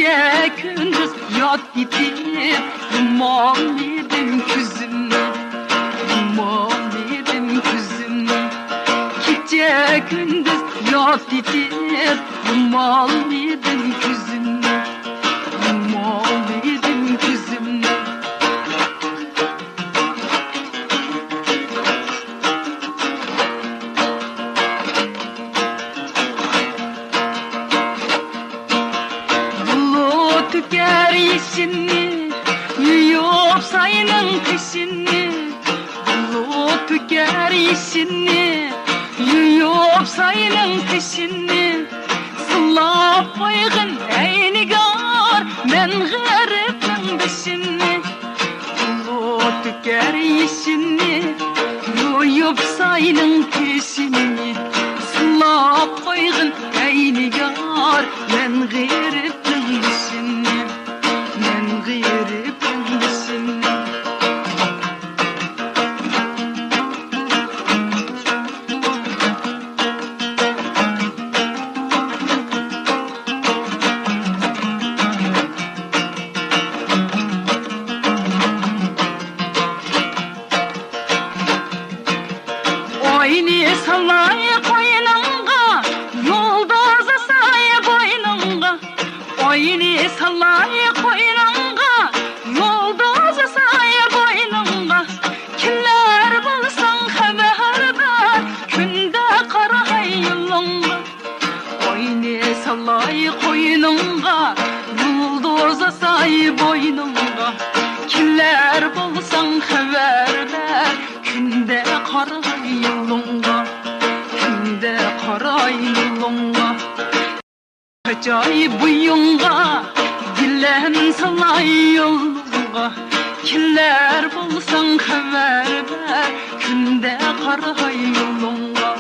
Gece gündüz yat gidip duman yedim küzümü, duman yedim küzümü. Gece gündüz yat gidip duman yedim küzümü, duman yedim küzümü. Tüker yeşini, yuyup sayının peşini. Bulut tüker yeşini, yuyup sayının peşini. Sılap koyğun eyni gar, men garipin beşini. Bulut tüker yeşini, yuyup sayının peşini. Sılap koyğun eyni gar, men garipin beşini. Oyni salay koynunga, yolda zasay boynunga. Oyni salay koynunga, yolda zasay boynunga. Kimler bulsan haber ver, günde qaray yolunga. Oyni salay koynunga, yolda zasay boynunga. Kimler bulsan haber ver, günde qaray yolunga, günde qaray yolunga. Acayip buyunga, dilen salay yolunga. Kimler bulsan haber ver, günde qaray yolunga,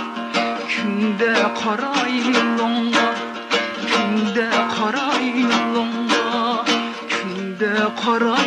günde qaray yolunga, günde qaray yolunga, günde qaray